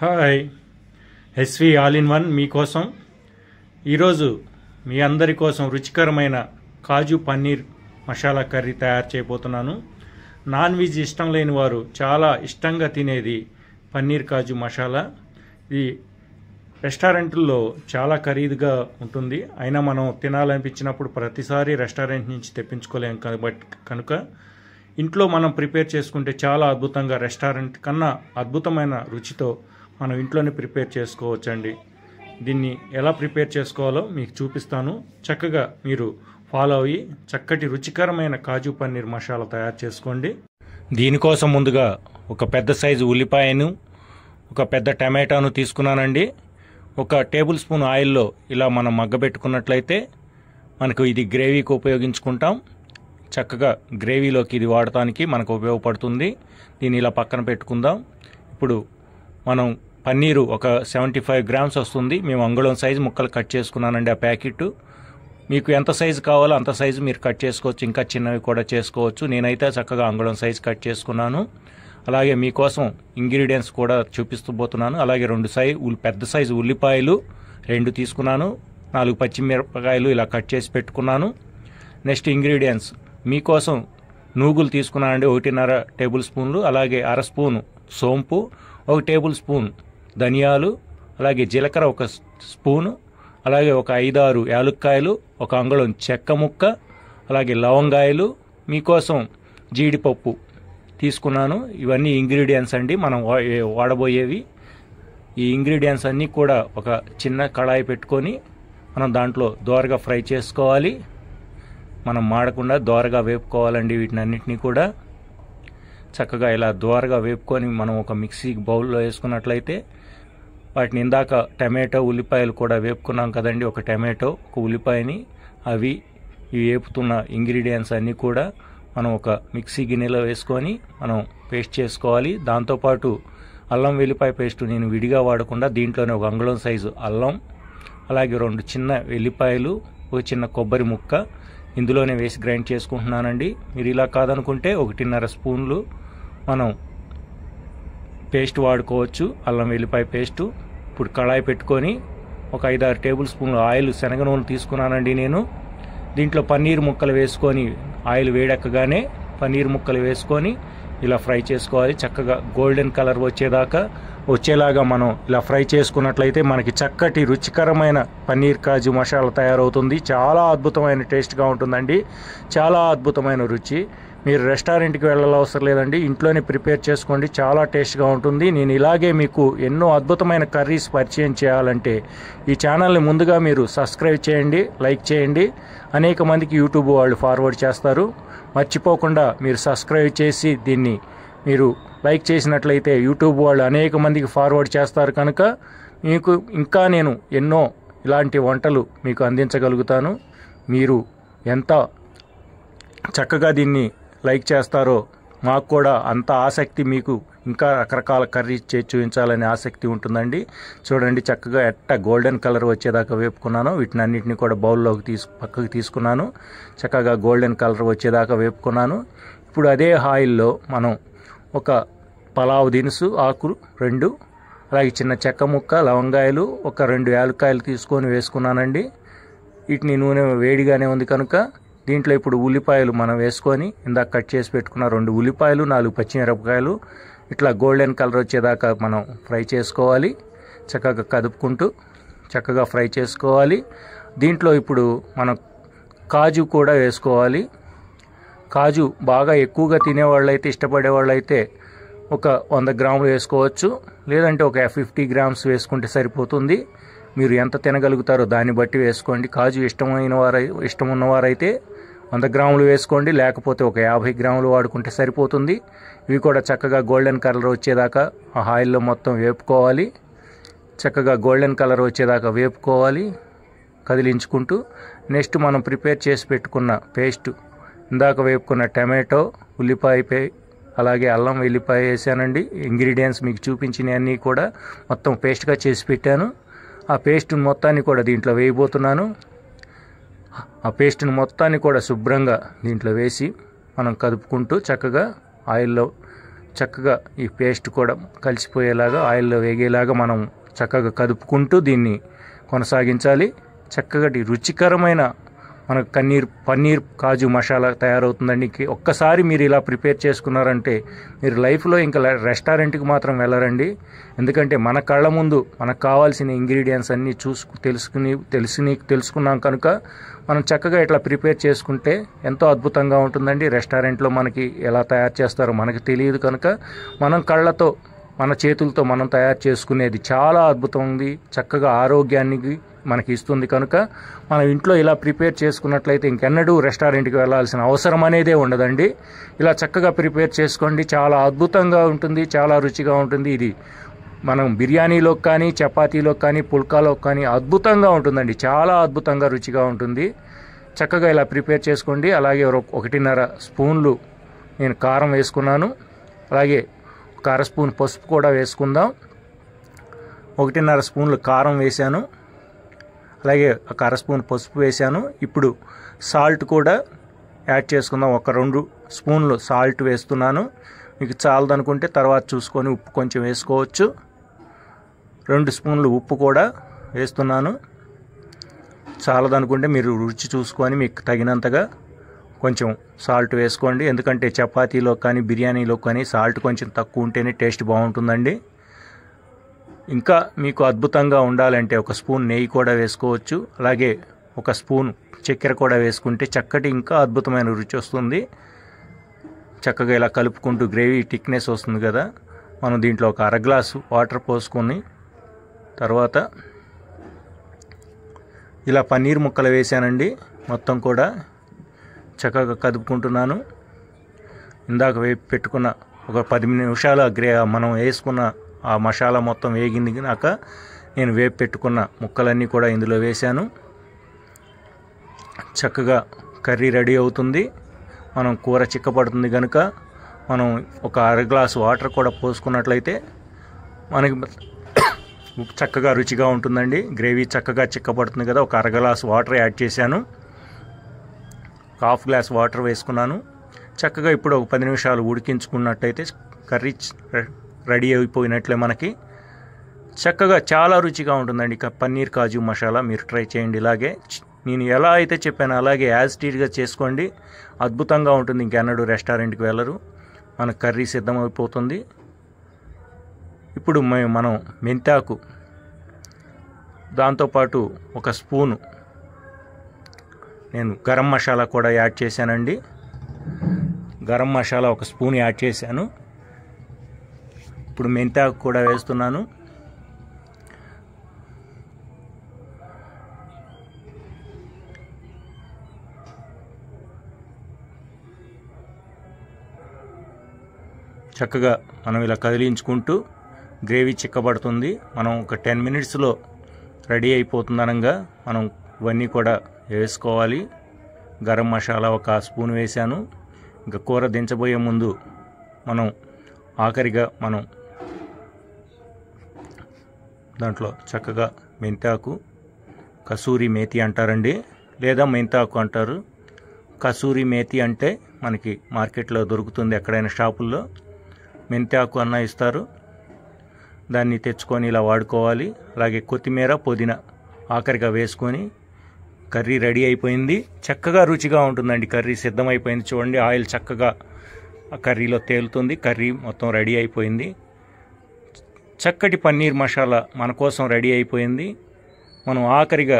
Hi, SV all in one మీకోసం ఈరోజు మీ అందరి కోసం రుచికరమైన కాజు పన్నీర్ మసాలా కర్రీ తయారు చేయబోతున్నాను. నాన్ వెజ్ ఇష్టం లేని వారు చాలా ఇష్టంగా తినేది పన్నీర్ కాజు మసాలా. ఇది రెస్టారెంట్లో చాలా ఖరీదుగా ఉంటుంది, అయినా మనం తినాలనిపించినప్పుడు ప్రతిసారి రెస్టారెంట్ నుంచి తెప్పించుకోలేం కనుక ఇంట్లో మనం ప్రిపేర్ చేసుకుంటే చాలా అద్భుతంగా, రెస్టారెంట్ కన్నా అద్భుతమైన రుచితో మనం ఇంట్లోనే ప్రిపేర్ చేసుకోవచ్చండి. దీన్ని ఎలా ప్రిపేర్ చేసుకోవాలో మీకు చూపిస్తాను. చక్కగా మీరు ఫాలో అయ్యి చక్కటి రుచికరమైన కాజు పన్నీర్ మసాలా తయారు చేసుకోండి. దీనికోసం ముందుగా ఒక పెద్ద సైజు ఉల్లిపాయను, ఒక పెద్ద టమాటాను తీసుకున్నానండి. ఒక టేబుల్ స్పూన్ ఆయిల్లో ఇలా మనం మగ్గబెట్టుకున్నట్లయితే మనకు ఇది గ్రేవీకి ఉపయోగించుకుంటాం. చక్కగా గ్రేవీలోకి ఇది వాడటానికి మనకు ఉపయోగపడుతుంది. దీన్ని ఇలా పక్కన పెట్టుకుందాం. ఇప్పుడు మనం పన్నీరు ఒక 75 గ్రామ్స్ వస్తుంది. మేము అంగుళం సైజు ముక్కలు కట్ చేసుకున్నానండి. ఆ ప్యాకెట్ మీకు ఎంత సైజు కావాలో అంత సైజు మీరు కట్ చేసుకోవచ్చు, ఇంకా చిన్నవి కూడా చేసుకోవచ్చు. నేనైతే చక్కగా అంగుళం సైజు కట్ చేసుకున్నాను. అలాగే మీకోసం ఇంగ్రీడియంట్స్ కూడా చూపిస్తూ పోతున్నాను. అలాగే పెద్ద సైజు ఉల్లిపాయలు 2 తీసుకున్నాను. 4 పచ్చిమిరపకాయలు ఇలా కట్ చేసి పెట్టుకున్నాను. నెక్స్ట్ ఇంగ్రీడియంట్స్ మీకోసం నూగులు తీసుకున్నానండి, 1.5 టేబుల్ స్పూన్లు. అలాగే 1/2 స్పూను సోంపు, 1 టేబుల్ స్పూన్ ధనియాలు, అలాగే జీలకర్ర 1 స్పూను, అలాగే ఒక 5-6 యాలుక్కాయలు, 1 అంగుళం చెక్క ముక్క, అలాగే లవంగాయలు, మీకోసం జీడిపప్పు తీసుకున్నాను. ఇవన్నీ ఇంగ్రీడియంట్స్ అండి, మనం వాడబోయేవి. ఈ ఇంగ్రీడియంట్స్ అన్నీ కూడా ఒక చిన్న కళాయి పెట్టుకొని మనం దాంట్లో దోరగా ఫ్రై చేసుకోవాలి. మనం మాడకుండా దోరగా వేపుకోవాలండి. వీటిని అన్నిటినీ కూడా చక్కగా ఇలా దోరగా వేపుకొని మనం ఒక మిక్సీ బౌల్లో వేసుకున్నట్లయితే వాటిని ఇందాక టమాటో ఉల్లిపాయలు కూడా వేపుకున్నాం కదండి. ఒక టమాటో, ఒక ఉల్లిపాయని అవి వేపుతున్న ఇంగ్రీడియంట్స్ అన్నీ కూడా మనం ఒక మిక్సీ గిన్నెలో వేసుకొని మనం పేస్ట్ చేసుకోవాలి. దాంతోపాటు అల్లం వెల్లిపాయ పేస్ట్ నేను విడిగా వాడకుండా దీంట్లోనే 1 అంగుళం సైజు అల్లం, అలాగే 2 చిన్న వెల్లిపాయలు, 1 చిన్న కొబ్బరి ముక్క ఇందులోనే వేసి గ్రైండ్ చేసుకుంటున్నానండి. మీరు ఇలా కాదనుకుంటే 1.5 స్పూన్లు మనం పేస్ట్ వాడుకోవచ్చు, అల్లం వెల్లిపాయ పేస్టు. ఇప్పుడు కళాయి పెట్టుకొని ఒక 5-6 టేబుల్ స్పూన్లు ఆయిల్, శనగ నూనె తీసుకున్నానండి నేను. దీంట్లో పన్నీర్ ముక్కలు వేసుకొని ఆయిల్ వేడెక్కగానే పన్నీర్ ముక్కలు వేసుకొని ఇలా ఫ్రై చేసుకోవాలి. చక్కగా గోల్డెన్ కలర్ వచ్చేలాగా మనం ఇలా ఫ్రై చేసుకున్నట్లయితే మనకి చక్కటి రుచికరమైన పన్నీర్ కాజు మసాలా తయారవుతుంది. చాలా అద్భుతమైన టేస్ట్గా ఉంటుందండి, చాలా అద్భుతమైన రుచి. మీరు రెస్టారెంట్కి వెళ్ళవసరం లేదండి, ఇంట్లోనే ప్రిపేర్ చేసుకోండి, చాలా టేస్ట్గా ఉంటుంది. నేను ఇలాగే మీకు ఎన్నో అద్భుతమైన కర్రీస్ పరిచయం చేయాలంటే ఈ ఛానల్ని ముందుగా మీరు సబ్స్క్రైబ్ చేయండి, లైక్ చేయండి. అనేక మందికి యూట్యూబ్ వాళ్ళు ఫార్వర్డ్ చేస్తారు. మర్చిపోకుండా మీరు సబ్స్క్రైబ్ చేసి దీన్ని మీరు లైక్ చేసినట్లయితే యూట్యూబ్ వాళ్ళు అనేక మందికి ఫార్వర్డ్ చేస్తారు కనుక మీకు ఇంకా నేను ఎన్నో ఇలాంటి వంటలు మీకు అందించగలుగుతాను. మీరు ఎంత చక్కగా దీన్ని లైక్ చేస్తారో మాకు కూడా అంత ఆసక్తి, మీకు ఇంకా రకరకాల కర్రీ చేసి చూపించాలనే ఆసక్తి ఉంటుందండి. చూడండి చక్కగా గోల్డెన్ కలర్ వచ్చేదాకా వేపుకున్నాను. వీటిని అన్నింటినీ కూడా బౌల్లోకి పక్కకు తీసుకున్నాను. చక్కగా గోల్డెన్ కలర్ వచ్చేదాకా వేపుకున్నాను. ఇప్పుడు అదే ఆయిల్లో మనం ఒక పలావ్ దినుసు ఆకులు 2, అలాగే చిన్న చెక్క ముక్క, లవంగాయలు, ఒక 2 యాలక్కాయలు తీసుకొని వేసుకున్నానండి. వీటిని నూనె వేడిగానే ఉంది కనుక దీంట్లో ఇప్పుడు ఉల్లిపాయలు మనం వేసుకొని ఇందాక కట్ చేసి పెట్టుకున్న 2 ఉల్లిపాయలు, 4 పచ్చిమిరపకాయలు ఇట్లా గోల్డెన్ కలర్ వచ్చేదాకా మనం ఫ్రై చేసుకోవాలి. చక్కగా కదుపుకుంటూ చక్కగా ఫ్రై చేసుకోవాలి. దీంట్లో ఇప్పుడు మనం కాజు కూడా వేసుకోవాలి. కాజు బాగా ఎక్కువగా తినేవాళ్ళైతే, ఇష్టపడేవాళ్ళైతే ఒక 100 గ్రాములు వేసుకోవచ్చు, లేదంటే ఒక 50 గ్రామ్స్ వేసుకుంటే సరిపోతుంది. మీరు ఎంత తినగలుగుతారో దాన్ని బట్టి వేసుకోండి. కాజు ఇష్టం ఉన్నవారైతే 100 గ్రాములు వేసుకోండి, లేకపోతే ఒక 50 గ్రాములు వాడుకుంటే సరిపోతుంది. ఇవి కూడా చక్కగా గోల్డెన్ కలర్ వచ్చేదాకా ఆ ఆయిల్లో మొత్తం వేపుకోవాలి. చక్కగా గోల్డెన్ కలర్ వచ్చేదాకా వేపుకోవాలి కదిలించుకుంటూ. నెక్స్ట్ మనం ప్రిపేర్ చేసి పెట్టుకున్న పేస్ట్, ఇందాక వేపుకున్న టమాటో, ఉల్లిపాయ, అలాగే అల్లం వెల్లిపాయ వేసానండి. ఇంగ్రీడియంట్స్ మీకు చూపించినవన్నీ కూడా మొత్తం పేస్ట్గా చేసి పెట్టాను. ఆ పేస్ట్ మొత్తాన్ని కూడా దీంట్లో వేయబోతున్నాను. ఆ పేస్ట్ని మొత్తాన్ని కూడా శుభ్రంగా దీంట్లో వేసి మనం కదుపుకుంటూ చక్కగా ఆయిల్లో చక్కగా ఈ పేస్ట్ కూడా కలిసిపోయేలాగా ఆయిల్లో వేగేలాగా మనం చక్కగా కదుపుకుంటూ దీన్ని కొనసాగించాలి. చక్కగా రుచికరమైన మన పన్నీర్ కాజు మసాలా తయారవుతుందండి. ఒక్కసారి మీరు ఇలా ప్రిపేర్ చేసుకున్నారంటే మీరు లైఫ్లో ఇంకా రెస్టారెంట్కి మాత్రం వెళ్ళరండి. ఎందుకంటే మన కళ్ళ ముందు మనకు కావాల్సిన ఇంగ్రీడియంట్స్ అన్నీ తెలుసుకున్నాం కనుక మనం చక్కగా ఇట్లా ప్రిపేర్ చేసుకుంటే ఎంతో అద్భుతంగా ఉంటుందండి. రెస్టారెంట్లో మనకి ఎలా తయారు చేస్తారో మనకి తెలియదు కనుక మనం కళ్ళతో మన చేతులతో మనం తయారు చేసుకునేది చాలా అద్భుతం ఉంది. చక్కగా ఆరోగ్యానికి మనకి ఇస్తుంది కనుక మనం ఇంట్లో ఇలా ప్రిపేర్ చేసుకున్నట్లయితే ఇంకెన్నడూ రెస్టారెంట్కి వెళ్ళాల్సిన అవసరం అనేదే ఉండదండి. ఇలా చక్కగా ప్రిపేర్ చేసుకోండి. చాలా అద్భుతంగా ఉంటుంది, చాలా రుచిగా ఉంటుంది. ఇది మనం బిర్యానీలోకి కానీ చపాతీలోకి కానీ పుల్కాలోకి కానీ అద్భుతంగా ఉంటుందండి. చాలా అద్భుతంగా రుచిగా ఉంటుంది. చక్కగా ఇలా ప్రిపేర్ చేసుకోండి. అలాగే 1.5 స్పూన్లు నేను కారం వేసుకున్నాను. అలాగే 1/2 స్పూన్ పసుపు కూడా వేసుకుందాం. 1.5 స్పూన్లు కారం వేశాను. అలాగే 1/2 స్పూన్ పసుపు వేశాను. ఇప్పుడు సాల్ట్ కూడా యాడ్ చేసుకుందాం. 2 స్పూన్లు సాల్ట్ వేస్తున్నాను. మీకు చాలదనుకుంటే తర్వాత చూసుకొని ఉప్పు కొంచెం వేసుకోవచ్చు. 2 స్పూన్లు ఉప్పు కూడా వేస్తున్నాను. చాలదనుకుంటే మీరు రుచి చూసుకొని మీకు తగినంతగా కొంచెం సాల్ట్ వేసుకోండి. ఎందుకంటే చపాతీలో కానీ బిర్యానీలో కానీ సాల్ట్ కొంచెం తక్కువ ఉంటేనే టేస్ట్ బాగుంటుందండి. ఇంకా మీకు అద్భుతంగా ఉండాలంటే 1 స్పూన్ నెయ్యి కూడా వేసుకోవచ్చు. అలాగే 1 స్పూన్ చక్కెర కూడా వేసుకుంటే చక్కటి ఇంకా అద్భుతమైన రుచి వస్తుంది. చక్కగా ఇలా కలుపుకుంటూ గ్రేవీ థిక్నెస్ వస్తుంది కదా, మనం దీంట్లో 1/2 గ్లాసు వాటర్ పోసుకొని తర్వాత ఇలా పన్నీర్ ముక్కలు వేసానండి. మొత్తం కూడా చక్కగా కదుపుకుంటున్నాను. ఇందాక వేపి పెట్టుకున్న ఒక 10 నిమిషాల మనం వేసుకున్న ఆ మసాలా మొత్తం వేగినాక నేను వేపి పెట్టుకున్న ముక్కలన్నీ కూడా ఇందులో వేశాను. చక్కగా కర్రీ రెడీ అవుతుంది. మనం కూర చిక్కపడుతుంది కనుక మనం 1/2 గ్లాసు వాటర్ కూడా పోసుకున్నట్లయితే మనకి చక్కగా రుచిగా ఉంటుందండి. గ్రేవీ చక్కగా చిక్కపడుతుంది కదా. 1/2 గ్లాసు వాటర్ యాడ్ చేశాను. 1/2 గ్లాస్ వాటర్ వేసుకున్నాను. చక్కగా ఇప్పుడు 10 నిమిషాలు ఉడికించుకున్నట్టయితే కర్రీ రెడీ అయిపోయినట్లే మనకి. చక్కగా చాలా రుచిగా ఉంటుందండి పన్నీర్ కాజు మసాలా. మీరు ట్రై చేయండి. ఇలాగే నేను ఎలా అయితే చెప్పానో అలాగే యాజ్ టీజ్గా చేసుకోండి. అద్భుతంగా ఉంటుంది. ఇంకెన్నడూ రెస్టారెంట్కి వెళ్ళరు. మన కర్రీ సిద్ధమైపోతుంది. ఇప్పుడు మనం మెంతాకు, దాంతోపాటు 1 స్పూను నేను గరం మసాలా కూడా యాడ్ చేశానండి. గరం మసాలా 1 స్పూన్ యాడ్ చేశాను. ఇప్పుడు మెంతాకు కూడా వేస్తున్నాను. చక్కగా మనం ఇలా కదిలించుకుంటూ గ్రేవీ చిక్కబడుతుంది. మనం ఒక 10 మినిట్స్లో రెడీ అయిపోతుంది. అనగా మనం ఇవన్నీ కూడా వేసుకోవాలి. గరం మసాలా 1 స్పూన్ వేసాను. ఇంకా కూర దించబోయే ముందు మనం ఆఖరిగా మనం దాంట్లో చక్కగా మెంతాకు, కసూరి మేతి అంటారండి, లేదా మెంతాకు అంటారు. కసూరి మేతి అంటే మనకి మార్కెట్లో దొరుకుతుంది, ఎక్కడైనా షాపుల్లో. మెంతాకు అన్న ఇస్తారు. దాన్ని తెచ్చుకొని ఇలా వాడుకోవాలి. అలాగే కొత్తిమీర, పుదీనా ఆఖరిగా వేసుకొని కర్రీ రెడీ అయిపోయింది. చక్కగా రుచిగా ఉంటుందండి. కర్రీ సిద్ధమైపోయింది. చూడండి, ఆయిల్ చక్కగా ఆ కర్రీలో తేలుతుంది. కర్రీ మొత్తం రెడీ అయిపోయింది. చక్కటి పన్నీర్ మసాలా మన కోసం రెడీ అయిపోయింది. మనం ఆఖరిగా